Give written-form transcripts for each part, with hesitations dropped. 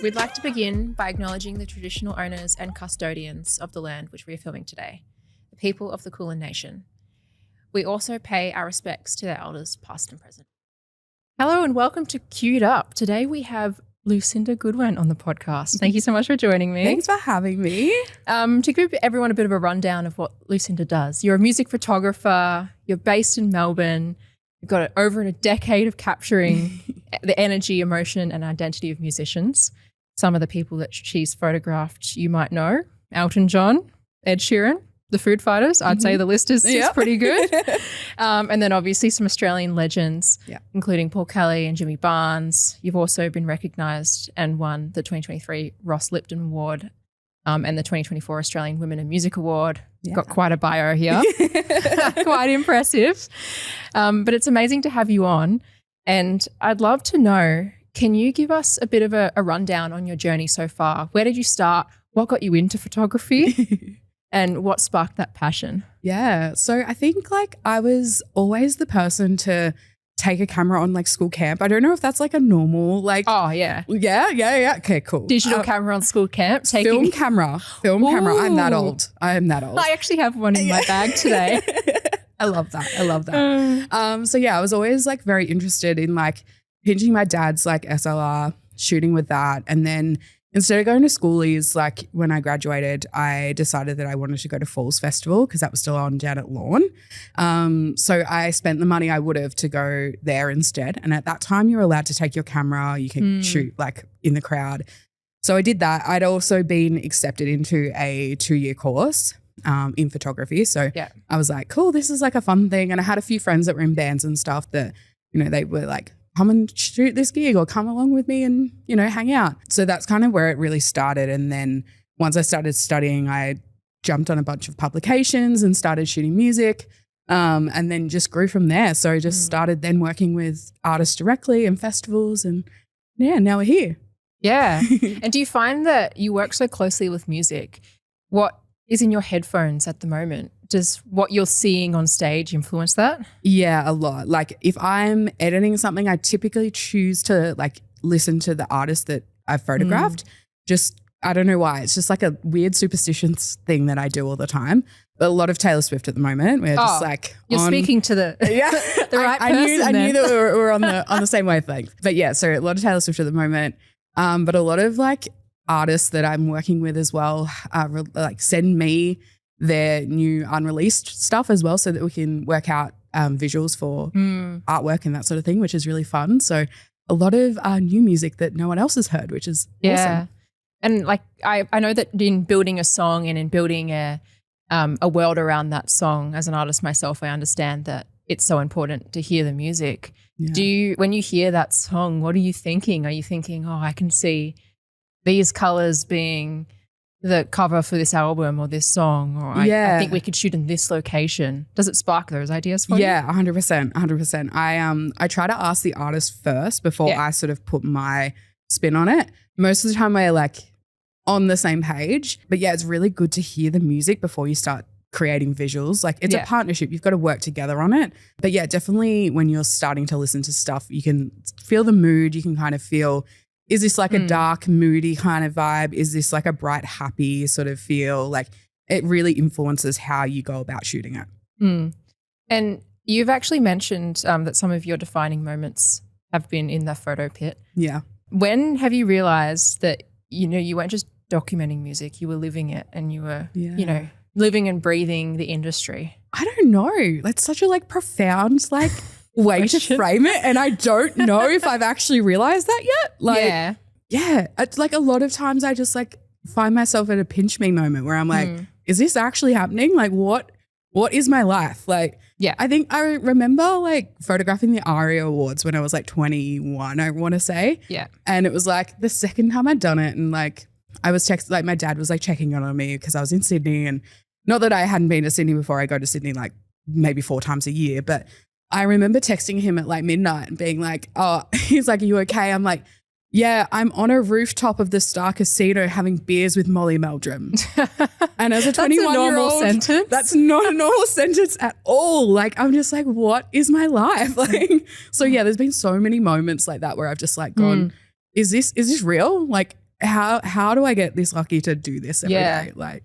We'd like to begin by acknowledging the traditional owners and custodians of the land which we are filming today, the people of the Kulin Nation. We also pay our respects to their elders, past and present. Hello and welcome to Queued Up. Today we have Lucinda Goodwin on the podcast. Thank you so much for joining me. Thanks for having me. To give everyone a bit of a rundown of what Lucinda does, you're a music photographer, you're based in Melbourne, you've got over a decade of capturing the energy, emotion and identity of musicians. Some of the people that she's photographed you might know: Elton John, Ed Sheeran, the Foo Fighters. I'd say the list is pretty good. And then obviously some Australian legends, including Paul Kelly and Jimmy Barnes. You've also been recognised and won the 2023 Ross Lipton Award and the 2024 Australian Women in Music Award. Got quite a bio here. Quite impressive. But it's amazing to have you on. And I'd love to know, can you give us a bit of a rundown on your journey so far? Where did you start? What got you into photography? And what sparked that passion? Yeah. So I think I was always the person to take a camera on school camp. I don't know if that's a normal Oh, yeah. Yeah. Okay, cool. Digital camera on school camp. Film camera. I'm that old. I actually have one in my bag today. I love that. So yeah, I was always very interested in pinching my dad's SLR, shooting with that. And then instead of going to schoolies, when I graduated, I decided that I wanted to go to Falls Festival because that was still on down at Lawn. So I spent the money I would have to go there instead. And at that time, you're allowed to take your camera. You can shoot in the crowd. So I did that. I'd also been accepted into a 2-year course in photography. So I was like, cool, this is a fun thing. And I had a few friends that were in bands and stuff that, they were come and shoot this gig or come along with me and, hang out. So that's kind of where it really started. And then once I started studying, I jumped on a bunch of publications and started shooting music and then just grew from there. So I just started then working with artists directly and festivals and now we're here. Yeah. And do you find that you work so closely with music? What is in your headphones at the moment? Does what you're seeing on stage influence that? Yeah, a lot. If I'm editing something, I typically choose to listen to the artist that I've photographed. Just, I don't know why. It's just a weird superstitious thing that I do all the time. But a lot of Taylor Swift at the moment. We're just you're speaking to the the right person. I knew that we were on the same wavelength. But yeah, so a lot of Taylor Swift at the moment. But a lot of artists that I'm working with as well send me their new unreleased stuff as well so that we can work out visuals for artwork and that sort of thing, which is really fun. So a lot of new music that no one else has heard, which is awesome. And I know that in building a song and in building a world around that song, as an artist myself, I understand that it's so important to hear the music. Yeah. When you hear that song, what are you thinking? Are you thinking, I can see these colors being the cover for this album or this song, or I think we could shoot in this location? Does it spark those ideas for you? Yeah, 100%. I try to ask the artist first before I sort of put my spin on it. Most of the time we're on the same page, but yeah, it's really good to hear the music before you start creating visuals. It's a partnership. You've got to work together on it. But yeah, definitely when you're starting to listen to stuff, you can feel the mood. You can kind of feel, is this a dark, moody kind of vibe? Is this a bright, happy sort of feel? It really influences how you go about shooting it. And you've actually mentioned that some of your defining moments have been in the photo pit. Yeah. When have you realized that, you weren't just documenting music, you were living it and you were, living and breathing the industry? I don't know. That's such a profound way to frame it, and I don't know if I've actually realized that yet. It's a lot of times I just find myself at a pinch me moment where I'm is this actually happening? What is my life? I think I remember photographing the ARIA Awards when I was 21, I want to say. Yeah. And it was the second time I'd done it, and I was my dad was checking on me because I was in Sydney, and not that I hadn't been to Sydney before. I go to Sydney maybe 4 times a year, but I remember texting him at midnight and being he's are you okay? I'm yeah, I'm on a rooftop of the Star Casino having beers with Molly Meldrum. And as a 21-year-old, sentence. That's not a normal sentence at all. I'm just what is my life? So yeah, there's been so many moments like that where I've just gone, is this real? how do I get this lucky to do this every day? Like,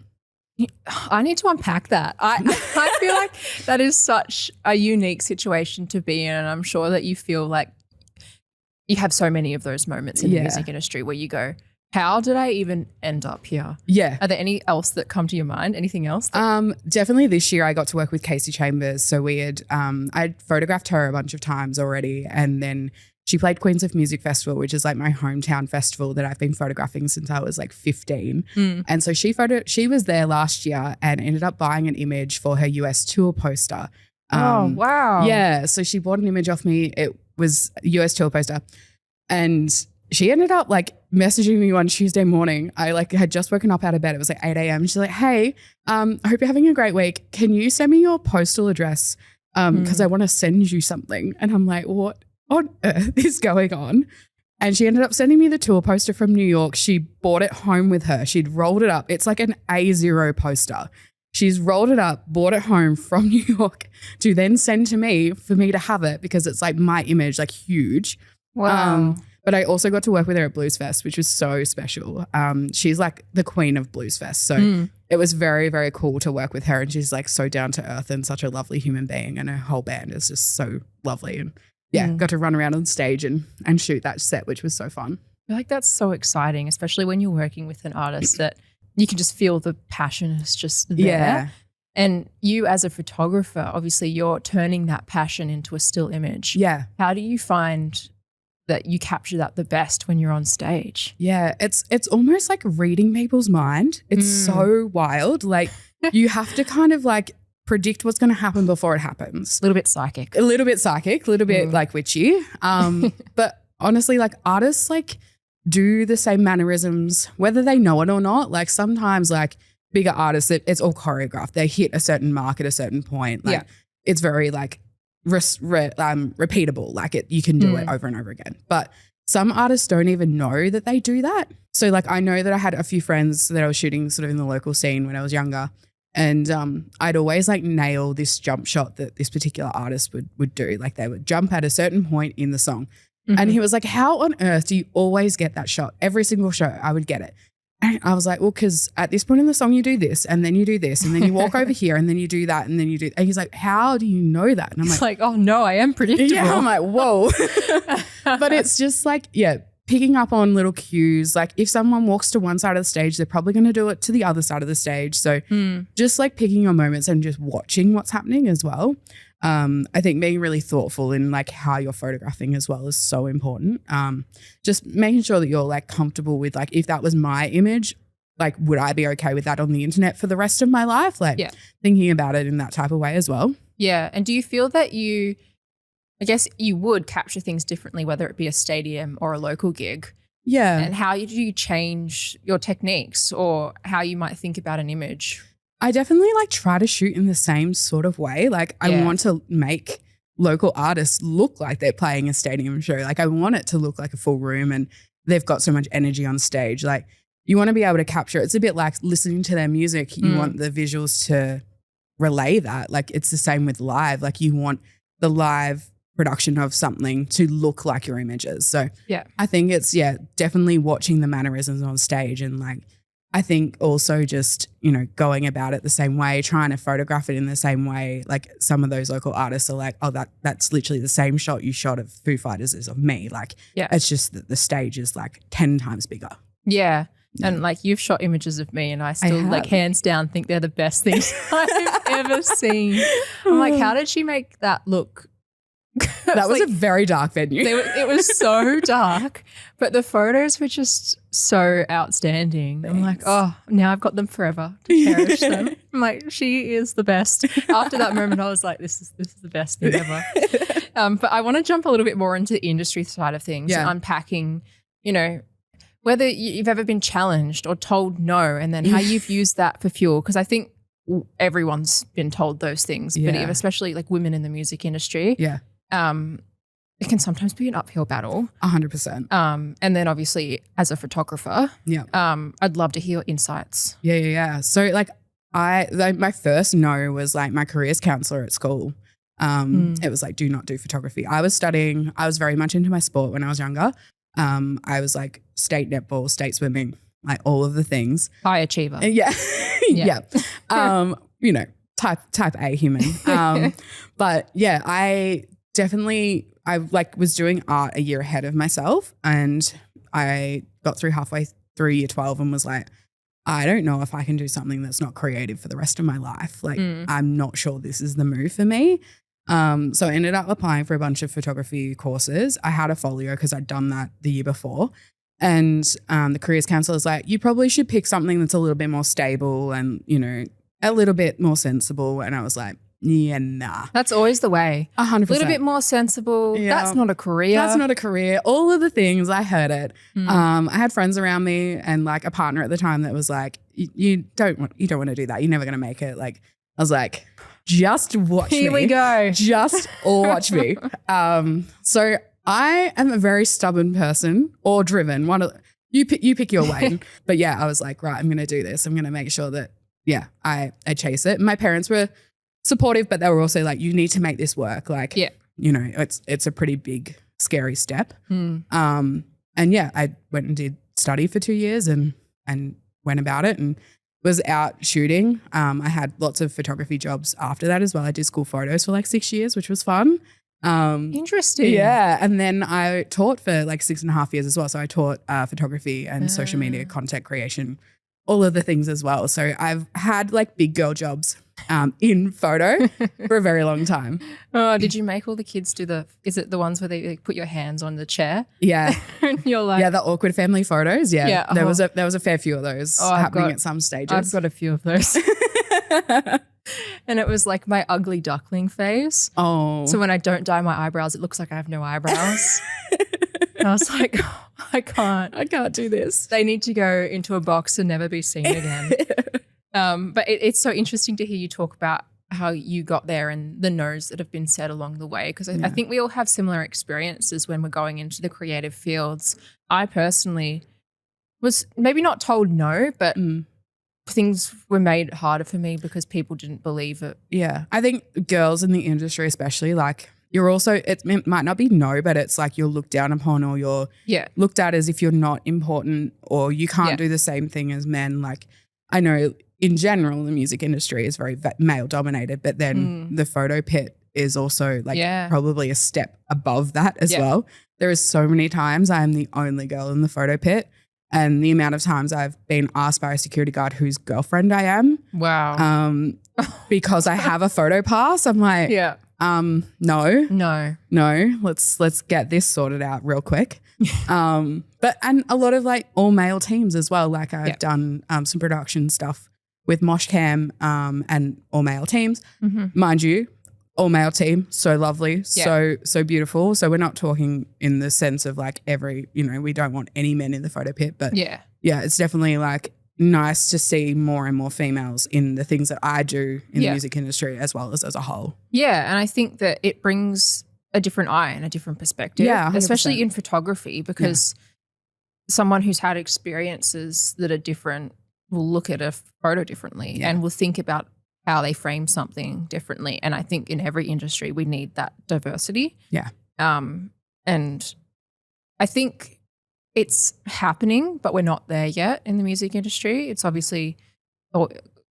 I need to unpack that. I feel like that is such a unique situation to be in, and I'm sure that you feel like you have so many of those moments in the music industry where you go, how did I even end up here? Yeah. Are there any else that come to your mind? Anything else? Definitely this year I got to work with Kasey Chambers. So we had, I'd photographed her a bunch of times already. And then she played Queens of Music Festival, which is like my hometown festival that I've been photographing since I was like 15. And so she was there last year and ended up buying an image for her US tour poster. Oh, wow. Yeah. So she bought an image off me. It was a US tour poster. And she ended up like messaging me one Tuesday morning. I like had just woken up out of bed. It was like 8 a.m. She's like, hey, I hope you're having a great week. Can you send me your postal address? Because I want to send you something. And I'm like, what on earth is going on? And she ended up sending me the tour poster from New York. She brought it home with her. She'd rolled it up. It's like an A0 poster. She's rolled it up, brought it home from New York to then send to me for me to have it because it's like my image, like huge. Wow. But I also got to work with her at Blues Fest, which was so special. She's like the queen of Blues Fest. So it was very, very cool to work with her. And she's like so down to earth and such a lovely human being. And her whole band is just so lovely. And got to run around on stage and shoot that set, which was so fun. I feel like that's so exciting, especially when you're working with an artist that you can just feel the passion is just there. Yeah. And you as a photographer, obviously you're turning that passion into a still image. Yeah. How do you find that you capture that the best when you're on stage? Yeah, it's almost like reading people's mind. It's so wild. Like you have to kind of like predict what's going to happen before it happens. A little bit psychic. A little bit like witchy. But honestly, like artists like do the same mannerisms, whether they know it or not. Like sometimes like bigger artists, it's all choreographed. They hit a certain mark at a certain point. Like it's very like repeatable. Like you can do it over and over again. But some artists don't even know that they do that. So like I know that I had a few friends that I was shooting sort of in the local scene when I was younger. And I'd always like nail this jump shot that this particular artist would do. Like they would jump at a certain point in the song. And he was like, how on earth do you always get that shot? Every single show I would get it. And I was like, well, because at this point in the song you do this and then you do this and then you walk over here and then you do that and then you do. And he's like, how do you know that? And I'm It's like, oh no, I am predictable. Yeah, I'm like, whoa. But it's just like, picking up on little cues. Like if someone walks to one side of the stage, they're probably going to do it to the other side of the stage. So just like picking your moments and just watching what's happening as well. I think being really thoughtful in like how you're photographing as well is so important. Just making sure that you're like comfortable with like, if that was my image, like would I be okay with that on the internet for the rest of my life? Like thinking about it in that type of way as well. Yeah. And do you feel that I guess you would capture things differently, whether it be a stadium or a local gig? Yeah. And how do you change your techniques or how you might think about an image? I definitely like try to shoot in the same sort of way. Like I want to make local artists look like they're playing a stadium show. Like I want it to look like a full room and they've got so much energy on stage. Like you want to be able to capture, it's a bit like listening to their music. You want the visuals to relay that. Like it's the same with live. Like you want the live production of something to look like your images. So I think it's, definitely watching the mannerisms on stage and like, I think also just, going about it the same way, trying to photograph it in the same way. Like some of those local artists are like, oh, that's literally the same shot you shot of Foo Fighters as of me. Like it's just that the stage is like 10 times bigger. Yeah. And like you've shot images of me and I still like hands down think they're the best things I've ever seen. I'm like, how did she make that look? That was like, a very dark venue. It was so dark, but the photos were just so outstanding. Thanks. I'm like, oh, now I've got them forever to cherish them. I'm like, she is the best. After that moment, I was like, this is the best thing ever. But I want to jump a little bit more into the industry side of things and unpacking, whether you've ever been challenged or told no and then how you've used that for fuel. Because I think everyone's been told those things, but especially like women in the music industry. Yeah. It can sometimes be an uphill battle. 100%. And then obviously as a photographer, I'd love to hear your insights. Yeah. So like my first no was like my careers counselor at school. It was like, do not do photography. I was very much into my sport when I was younger. I was like state netball, state swimming, like all of the things. High achiever. Yeah. Yeah. You know, type A human. But yeah, I like was doing art a year ahead of myself, and I got through halfway through year 12 and was like, I don't know if I can do something that's not creative for the rest of my life. Like, I'm not sure this is the move for me. So I ended up applying for a bunch of photography courses. I had a folio because I'd done that the year before. And the careers counselor was like, you probably should pick something that's a little bit more stable and, you know, a little bit more sensible. And I was like, yeah, nah. That's always the way. 100%. A little bit more sensible. Yeah. That's not a career. That's not a career. All of the things, I heard it. I had friends around me and like a partner at the time that was like, you don't want to do that. You're never going to make it. Like, I was like, just watch me. Here we go. Just watch me. So I am a very stubborn person, or driven. You pick your way. But yeah, I was like, right, I'm going to do this. I'm going to make sure that, yeah, I chase it. My parents were supportive, but they were also like, you need to make this work. Like, yeah, you know, it's a pretty big, scary step. And yeah, I went and did study for 2 years and went about it and was out shooting. I had lots of photography jobs after that as well. I did school photos for like 6 years, which was fun. Interesting. Yeah. And then I taught for like 6.5 years as well. So I taught photography and social media content creation, all of the things as well. So I've had like big girl jobs in photo for a very long time. Oh, did you make all the kids do is it the ones where they like, put your hands on the chair? Yeah. And you're like. Yeah, the awkward family photos. Yeah. Yeah. There was a fair few of those happening at some stages. I've got a few of those. And it was like my ugly duckling phase. Oh. So when I don't dye my eyebrows, it looks like I have no eyebrows. And I was like, oh, I can't do this. They need to go into a box and never be seen again. But it's so interesting to hear you talk about how you got there and the no's that have been said along the way, because I think we all have similar experiences when we're going into the creative fields. I personally was maybe not told no, but things were made harder for me because people didn't believe it. Yeah. I think girls in the industry especially, like, you're also, it might not be no, but it's like you're looked down upon, or you're looked at as if you're not important, or you can't do the same thing as men. Like, I know in general the music industry is very male dominated, but then the photo pit is also like probably a step above that as well. There is so many times I'm the only girl in the photo pit, and the amount of times I've been asked by a security guard whose girlfriend I am. Wow. Because I have a photo pass. I'm like, no. Let's get this sorted out real quick. But a lot of like all male teams as well. Like I've done some production stuff with Mosh Cam and all male teams. Mind you, all male team, so lovely, so beautiful. So we're not talking in the sense of like we don't want any men in the photo pit, but yeah, it's definitely like nice to see more and more females in the things that I do in the music industry as well as a whole. Yeah, and I think that it brings a different eye and a different perspective, 100%. Especially in photography, because someone who's had experiences that are different will look at a photo differently and will think about how they frame something differently. And I think in every industry we need that diversity. Yeah. And I think it's happening, but we're not there yet in the music industry. It's obviously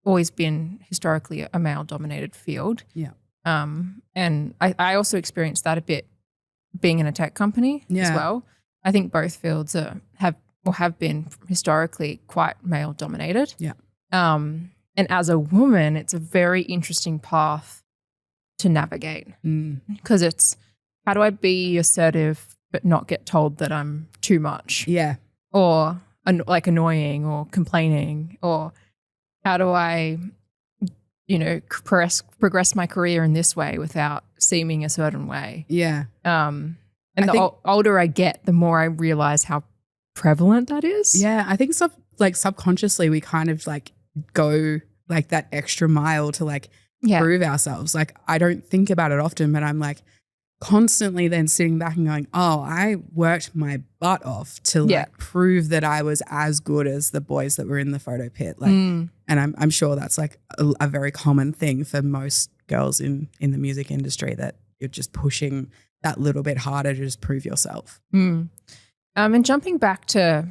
always been historically a male-dominated field. Yeah. And I also experienced that a bit being in a tech company as well. I think both fields have been historically quite male-dominated. Yeah. And as a woman, it's a very interesting path to navigate, because it's, how do I be assertive but not get told that I'm too much? Yeah. Or like annoying or complaining? Or how do I, progress my career in this way without seeming a certain way? Yeah. And the older I get, the more I realize how prevalent that is. Yeah. I think subconsciously we kind of like go like that extra mile to like prove ourselves. Like I don't think about it often, but I'm like constantly then sitting back and going, oh, I worked my butt off to like prove that I was as good as the boys that were in the photo pit. Like, and I'm sure that's like a very common thing for most girls in the music industry, that you're just pushing that little bit harder to just prove yourself. And jumping back to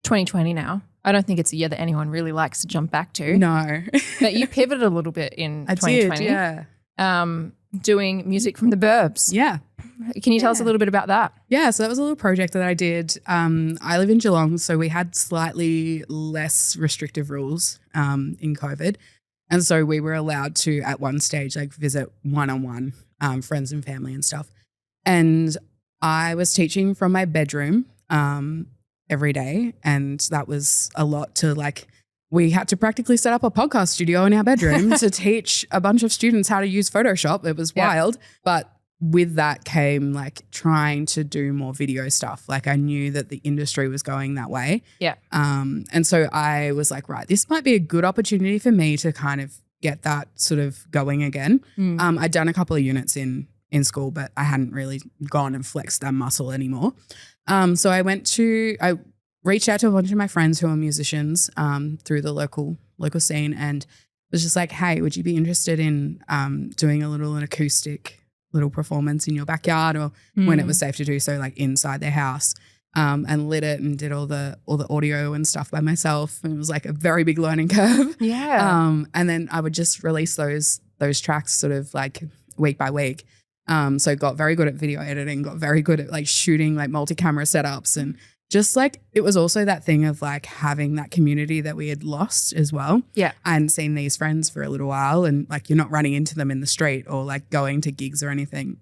2020 now, I don't think it's a year that anyone really likes to jump back to. No. But you pivoted a little bit in 2020. Did, yeah. Doing music from the burbs. Yeah. Can you tell us a little bit about that? Yeah, so that was a little project that I did. I live in Geelong, so we had slightly less restrictive rules in COVID. And so we were allowed to, at one stage, like visit one-on-one friends and family and stuff. And I was teaching from my bedroom every day. And that was a lot to like, we had to practically set up a podcast studio in our bedroom to teach a bunch of students how to use Photoshop. It was wild. But with that came like trying to do more video stuff. Like I knew that the industry was going that way. Yeah. And so I was like, right, this might be a good opportunity for me to kind of get that sort of going again. I'd done a couple of units in school, but I hadn't really gone and flexed that muscle anymore. So I reached out to a bunch of my friends who are musicians through the local scene and was just like, hey, would you be interested in doing an acoustic little performance in your backyard or when it was safe to do so, like inside their house, and lit it and did all the audio and stuff by myself. And it was like a very big learning curve. Yeah. And then I would just release those tracks sort of like week by week. So got very good at video editing, got very good at like shooting like multi-camera setups, and just like it was also that thing of like having that community that we had lost as well. Yeah. I hadn't seen these friends for a little while, and like you're not running into them in the street or like going to gigs or anything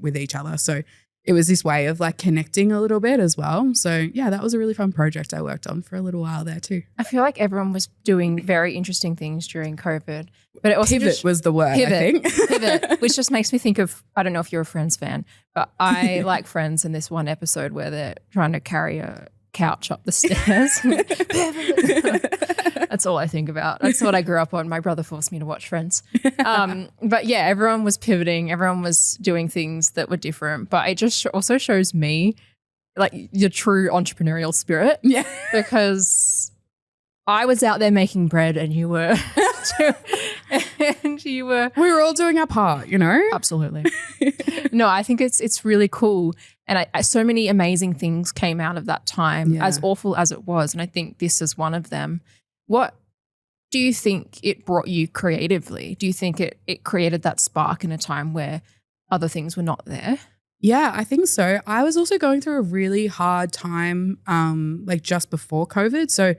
with each other. So it was this way of like connecting a little bit as well. So yeah, that was a really fun project I worked on for a little while there too. I feel like everyone was doing very interesting things during COVID. But it also Pivot was the word, I think. Pivot, which just makes me think of, I don't know if you're a Friends fan, but I like Friends in this one episode where they're trying to carry a couch up the stairs. That's all I think about. That's what I grew up on. My brother forced me to watch Friends. But yeah, everyone was pivoting. Everyone was doing things that were different. But it just also shows me like your true entrepreneurial spirit. Yeah. Because I was out there making bread and you were we were all doing our part, you know? Absolutely. No, I think it's really cool. And so many amazing things came out of that time, as awful as it was. And I think this is one of them. What do you think it brought you creatively? Do you think it created that spark in a time where other things were not there? Yeah, I think so. I was also going through a really hard time like just before COVID. So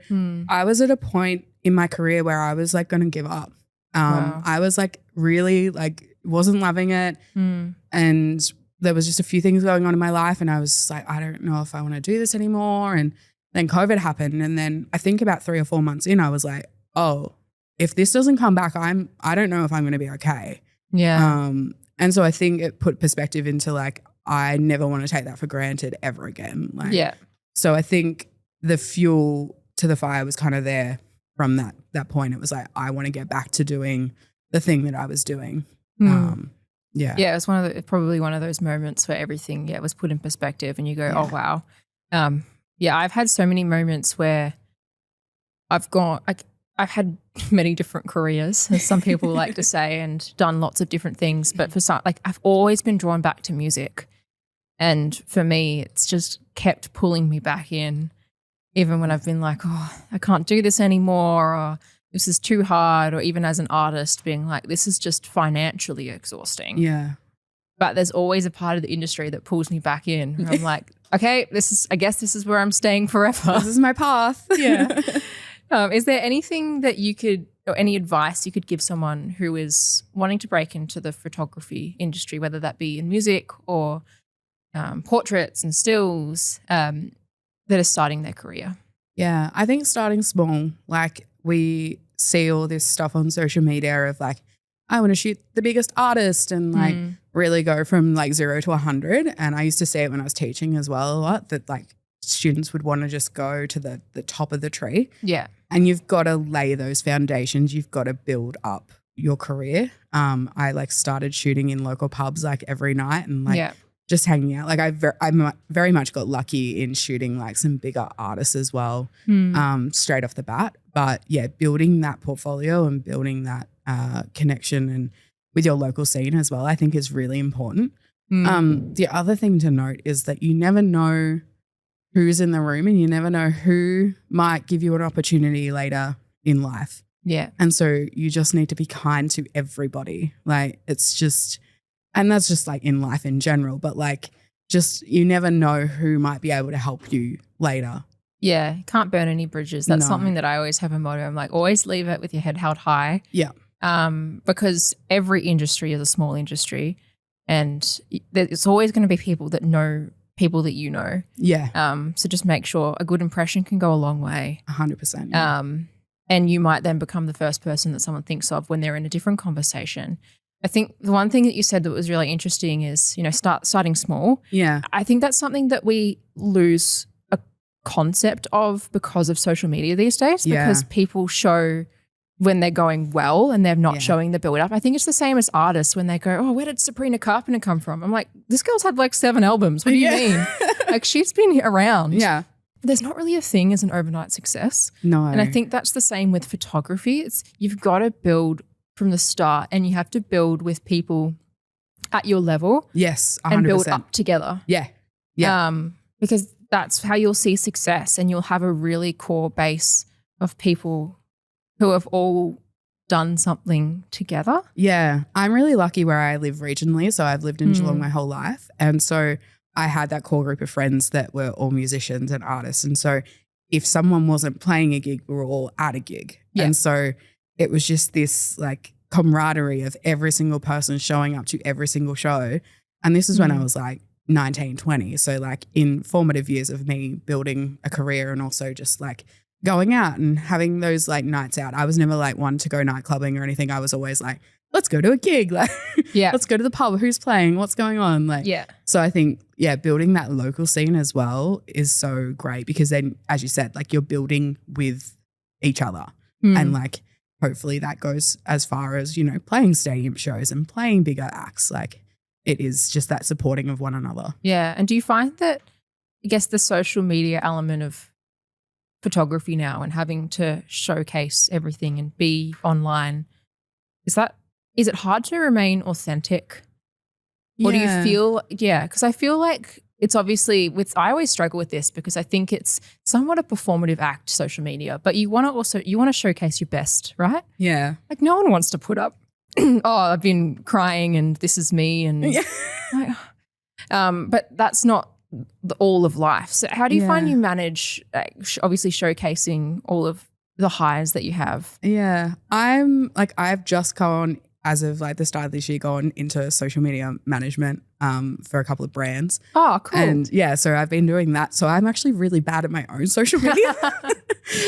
I was at a point in my career where I was like going to give up. Wow. I was like really like wasn't loving it. And there was just a few things going on in my life and I was just like, I don't know if I want to do this anymore. And then COVID happened. And then I think about 3 or 4 months in, I was like, oh, if this doesn't come back, I don't know if I'm going to be okay. Yeah. And so I think it put perspective into like, I never want to take that for granted ever again. Like, yeah. So I think the fuel to the fire was kind of there from that point. It was like, I want to get back to doing the thing that I was doing. Yeah. Yeah, it was probably one of those moments where everything was put in perspective and you go, oh, wow. I've had so many moments where I've had many different careers, as some people like to say, and done lots of different things. But for some, like I've always been drawn back to music. And for me, it's just kept pulling me back in, even when I've been like, oh, I can't do this anymore, or this is too hard, or even as an artist being like, this is just financially exhausting. Yeah. But there's always a part of the industry that pulls me back in. I'm like, okay, I guess this is where I'm staying forever. This is my path. Yeah. Is there anything that you could, or any advice you could give someone who is wanting to break into the photography industry, whether that be in music or portraits and stills, that are starting their career? Yeah, I think starting small. Like we see all this stuff on social media of like, I want to shoot the biggest artist and like really go from like 0 to 100. And I used to see it when I was teaching as well a lot, that like students would want to just go to the top of the tree. Yeah. And you've got to lay those foundations. You've got to build up your career. I like started shooting in local pubs like every night and like just hanging out. Like I very much got lucky in shooting like some bigger artists as well, straight off the bat. But yeah, building that portfolio and building that connection and with your local scene as well, I think is really important. The other thing to note is that you never know who's in the room, and you never know who might give you an opportunity later in life. Yeah. And so you just need to be kind to everybody. Like it's just, and that's just like in life in general, but like just you never know who might be able to help you later. Yeah. Can't burn any bridges. That's No. something that I always have a motto. I'm like, always leave it with your head held high. Yeah. Because every industry is a small industry, and it's always going to be people that know people that you know. Yeah. So just make sure a good impression can go a long way. 100%. Yeah. And you might then become the first person that someone thinks of when they're in a different conversation. I think the one thing that you said that was really interesting is, starting small. Yeah. I think that's something that we lose a concept of because of social media these days, because people show when they're going well and they're not showing the build up. I think it's the same as artists when they go, oh, where did Sabrina Carpenter come from? I'm like, this girl's had like 7 albums. What do you mean? Like she's been around. Yeah. There's not really a thing as an overnight success. No. And I think that's the same with photography. You've got to build from the start, and you have to build with people at your level. Yes, 100%. And build up together. Yeah. Yeah. Because that's how you'll see success, and you'll have a really core base of people who have all done something together. Yeah. I'm really lucky where I live regionally. So I've lived in Geelong my whole life. And so I had that core group of friends that were all musicians and artists. And so if someone wasn't playing a gig, we were all at a gig. Yeah. And so it was just this like camaraderie of every single person showing up to every single show. And this is when I was like 19, 20. So like in formative years of me building a career, and also just like going out and having those like nights out. I was never like one to go night clubbing or anything. I was always like, let's go to a gig. Like, let's go to the pub. Who's playing? What's going on? Like, so I think, building that local scene as well is so great, because then, as you said, like you're building with each other, and like hopefully that goes as far as, playing stadium shows and playing bigger acts. Like it is just that supporting of one another. Yeah. And do you find that, I guess, the social media element of photography now and having to showcase everything and be online, is it hard to remain authentic? Or do you feel, because I feel like it's obviously I always struggle with this, because I think it's somewhat a performative act, social media, but you want to showcase your best, right? Yeah. Like no one wants to put up, oh, I've been crying and this is me. And but that's not all of life. So how do you find you manage obviously showcasing all of the highs that you have? Yeah. I've just gone, as of like the start of this year, gone into social media management for a couple of brands. Oh, cool. And so I've been doing that. So I'm actually really bad at my own social media.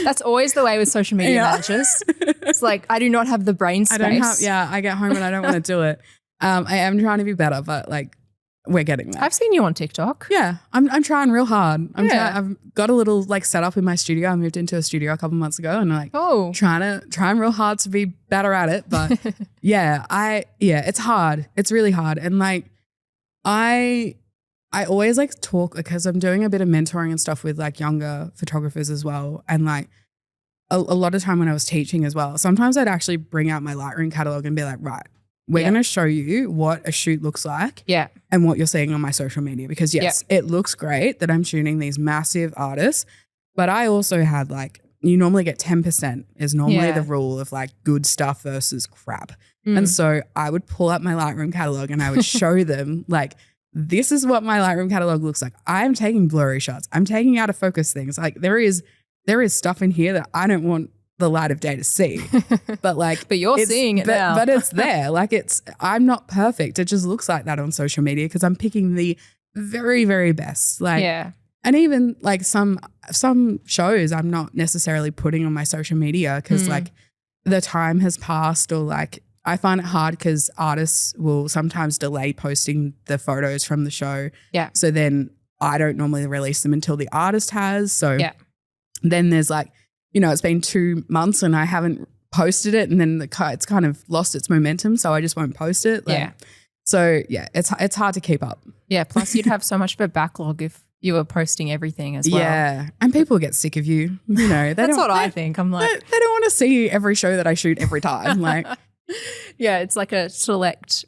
That's always the way with social media managers. It's like, I do not have the brain space. I get home and I don't want to do it. I am trying to be better, but like we're getting there. I've seen you on TikTok. Yeah, I'm trying real hard. I've got a little like setup in my studio. I moved into a studio a couple months ago, and like trying real hard to be better at it. But it's hard. It's really hard. And like I always like talk, because I'm doing a bit of mentoring and stuff with like younger photographers as well. And like a lot of time when I was teaching as well, sometimes I'd actually bring out my Lightroom catalog and be like, right, we're going to show you what a shoot looks like and what you're seeing on my social media. Because it looks great that I'm shooting these massive artists, but I also had like, you normally get 10% is normally the rule of like good stuff versus crap. And so I would pull up my Lightroom catalog and I would show them like, this is what my Lightroom catalog looks like. I'm taking blurry shots. I'm taking out of focus things. Like there is stuff in here that I don't want the light of day to see, but you're seeing it now. But it's there. Like I'm not perfect. It just looks like that on social media, because I'm picking the very, very best. Like, and even like some shows I'm not necessarily putting on my social media, because like the time has passed, or like I find it hard because artists will sometimes delay posting the photos from the show. Yeah. So then I don't normally release them until the artist has. So then there's like, it's been 2 months and I haven't posted it, and then it's kind of lost its momentum, so I just won't post it. So it's hard to keep up. Yeah. Plus you'd have so much of a backlog if you were posting everything as well. Yeah. And people get sick of you. That's what I think. I'm like, they don't want to see every show that I shoot every time. Like, yeah, it's like a select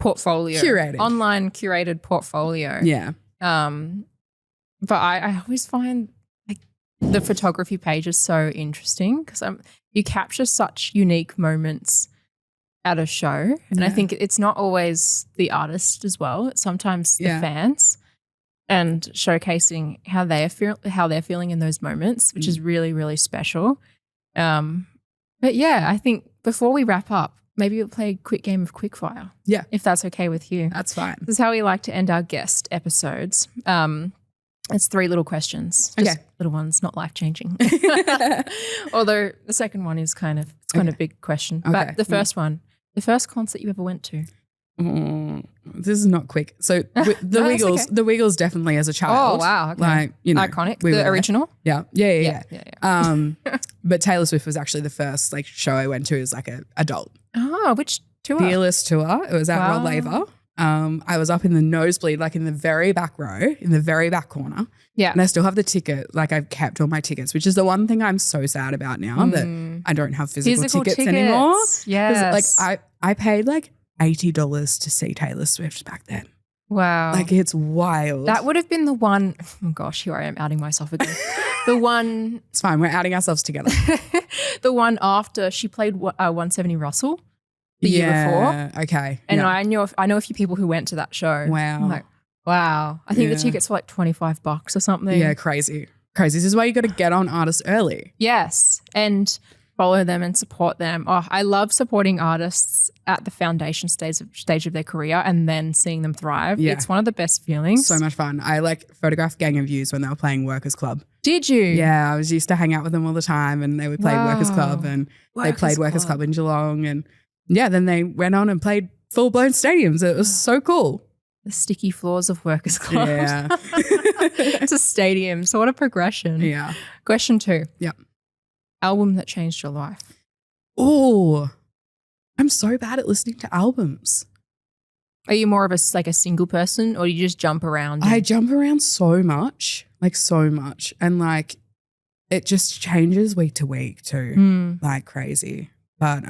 portfolio. Curated. Online curated portfolio. Yeah. But I always find like the photography page is so interesting because you capture such unique moments at a show. And I think it's not always the artist as well. It's sometimes the fans and showcasing how they're feeling in those moments, which is really, really special. But yeah, I think before we wrap up, maybe we'll play a quick game of Quickfire. Yeah. If that's okay with you. That's fine. This is how we like to end our guest episodes. It's 3 little questions. Just little ones, not life-changing. Although the second one is kind of a big question. Okay. But the first one, the first concert you ever went to? This is not quick. So the Wiggles definitely as a child. Oh, wow. Okay. Like, you know, iconic. The original? Yeah. But Taylor Swift was actually the first like show I went to as like an adult. Oh, which tour? Fearless tour. It was at Rod Laver. I was up in the nosebleed, like in the very back row, in the very back corner. Yeah. And I still have the ticket. Like I've kept all my tickets, which is the one thing I'm so sad about now that I don't have physical tickets anymore. Yeah. Like I paid like $80 to see Taylor Swift back then. Wow. Like it's wild. That would have been the one, oh gosh, here I am outing myself again. The one. It's fine. We're outing ourselves together. The one after she played 170 Russell the year before. Okay. And I know a few people who went to that show. Wow. I'm like, wow. I think the tickets were like $25 or something. Yeah, crazy. This is why you got to get on artists early. Yes. And follow them and support them. Oh, I love supporting artists at the foundation stage of their career and then seeing them thrive. Yeah. It's one of the best feelings. So much fun. I like photographed Gang of Youths when they were playing Workers Club. Did you? Yeah, I was used to hang out with them all the time and they would play Workers Club and they played Workers Club in Geelong and then they went on and played full-blown stadiums. It was so cool. The sticky floors of Workers Club. Yeah. It's a stadium. So what a progression. Yeah. Question 2. Yeah. Album that changed your life. Oh, I'm so bad at listening to albums. Are you more of a single person or do you just jump around? I jump around so much, and like it just changes week to week too, like crazy. But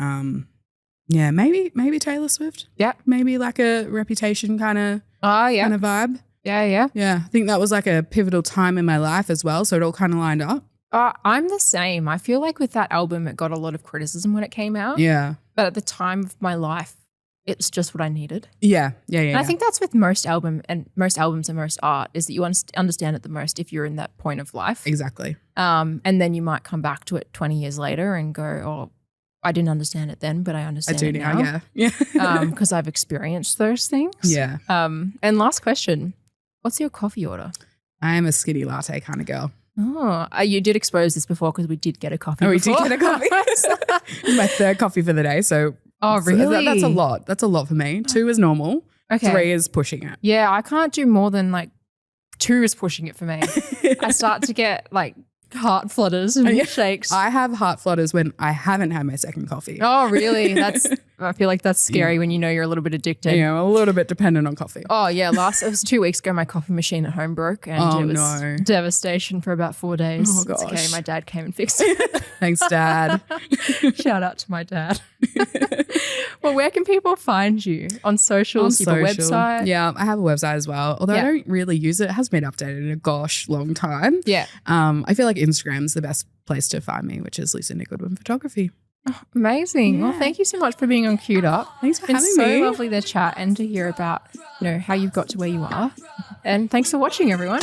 yeah, maybe Taylor Swift. Yeah, maybe like a Reputation kind of vibe. Yeah. I think that was like a pivotal time in my life as well, so it all kind of lined up. I'm the same. I feel like with that album, it got a lot of criticism when it came out. Yeah. But at the time of my life, it's just what I needed. Yeah. And I think that's with most albums and most art is that you understand it the most if you're in that point of life. Exactly. And then you might come back to it 20 years later and go, oh, I didn't understand it then, but I understand it now. Yeah. Because I've experienced those things. Yeah. And last question, what's your coffee order? I am a skinny latte kind of girl. Oh, you did expose this before because we did get a coffee. Oh, before. We did get a coffee. It's my 3rd coffee for the day. So, really? That's a lot. That's a lot for me. 2 is normal. Okay. 3 is pushing it. Yeah, I can't do more than 2 is pushing it for me. I start to get heart flutters and shakes. I have heart flutters when I haven't had my 2nd coffee. Oh, really? I feel like that's scary when you know you're a little bit addicted. Yeah, I'm a little bit dependent on coffee. Oh, yeah. It was 2 weeks ago, my coffee machine at home broke and it was devastation for about 4 days. Oh, gosh. It's okay. My dad came and fixed it. Thanks, Dad. Shout out to my dad. Well, where can people find you? On socials? You have a website? Yeah, I have a website as well. Although I don't really use it. It has been updated in a long time. Yeah. I feel like Instagram's the best place to find me, which is Lucinda Goodwin Photography. Oh, amazing. Yeah. Well, thank you so much for being on Queued Up. Thanks for having me. It's so lovely to chat and to hear about, how you've got to where you are. And thanks for watching, everyone.